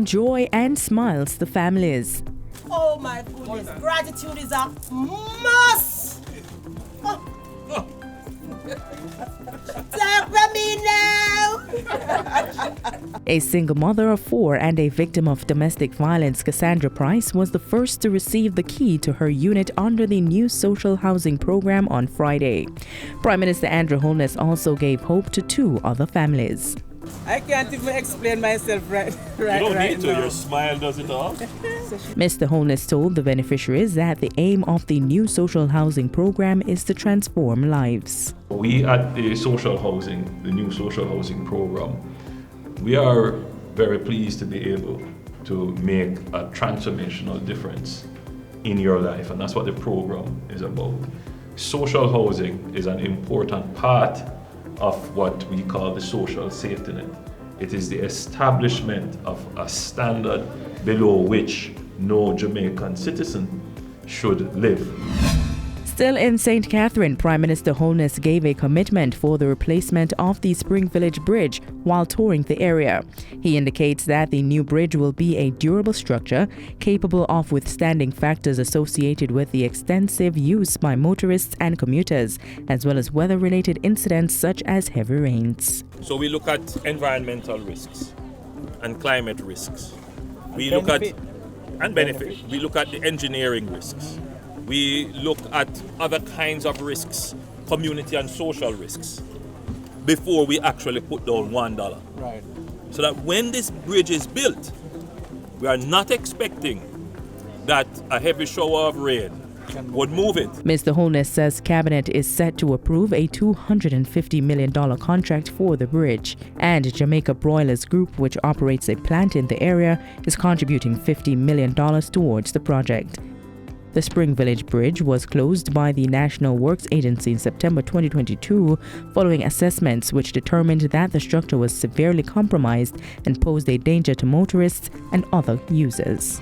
joy and smiles to families. Oh my goodness, gratitude is a must! Talk for me now! A single mother of 4 and a victim of domestic violence, Cassandra Price, was the first to receive the key to her unit under the new social housing program on Friday. Prime Minister Andrew Holness also gave hope to 2 other families. I can't even explain myself right You don't right need to, now. your smile does it all. Mr. Holness told the beneficiaries that the aim of the new social housing program is to transform lives. We at the social housing, the new social housing program, we are very pleased to be able to make a transformational difference in your life, and that's what the program is about. Social housing is an important part of what we call the social safety net. It is the establishment of a standard below which no Jamaican citizen should live. Still in St. Catherine, Prime Minister Holness gave a commitment for the replacement of the Spring Village Bridge while touring the area. He indicates that the new bridge will be a durable structure capable of withstanding factors associated with the extensive use by motorists and commuters, as well as weather-related incidents such as heavy rains. So we look at environmental risks and climate risks. We look at benefit. We look at the engineering risks. We look at other kinds of risks, community and social risks, before we actually put down $1. Right. So that when this bridge is built, we are not expecting that a heavy shower of rain would move it. Mr. Holness says Cabinet is set to approve a $250 million contract for the bridge, and Jamaica Broilers Group, which operates a plant in the area, is contributing $50 million towards the project. The Spring Village Bridge was closed by the National Works Agency in September 2022 following assessments which determined that the structure was severely compromised and posed a danger to motorists and other users.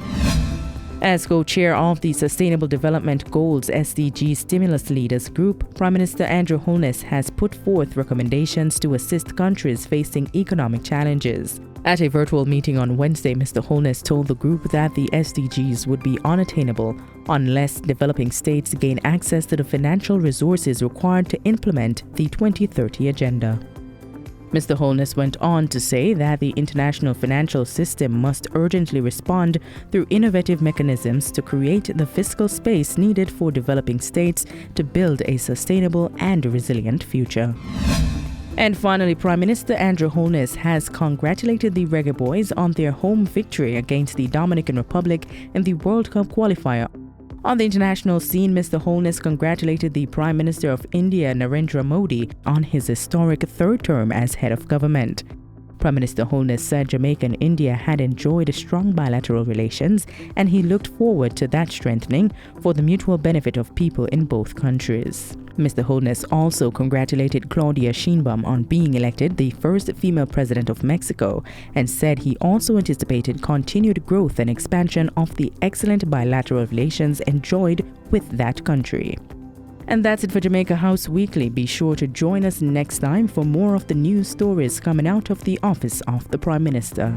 As co-chair of the Sustainable Development Goals SDG Stimulus Leaders Group, Prime Minister Andrew Holness has put forth recommendations to assist countries facing economic challenges. At a virtual meeting on Wednesday, Mr. Holness told the group that the SDGs would be unattainable unless developing states gain access to the financial resources required to implement the 2030 Agenda. Mr. Holness went on to say that the international financial system must urgently respond through innovative mechanisms to create the fiscal space needed for developing states to build a sustainable and resilient future. And finally, Prime Minister Andrew Holness has congratulated the Reggae Boys on their home victory against the Dominican Republic in the World Cup qualifier. On the international scene, Mr. Holness congratulated the Prime Minister of India, Narendra Modi, on his historic 3rd term as head of government. Prime Minister Holness said Jamaica and India had enjoyed strong bilateral relations, and he looked forward to that strengthening for the mutual benefit of people in both countries. Mr. Holness also congratulated Claudia Sheinbaum on being elected the first female president of Mexico, and said he also anticipated continued growth and expansion of the excellent bilateral relations enjoyed with that country. And that's it for Jamaica House Weekly. Be sure to join us next time for more of the news stories coming out of the office of the Prime Minister.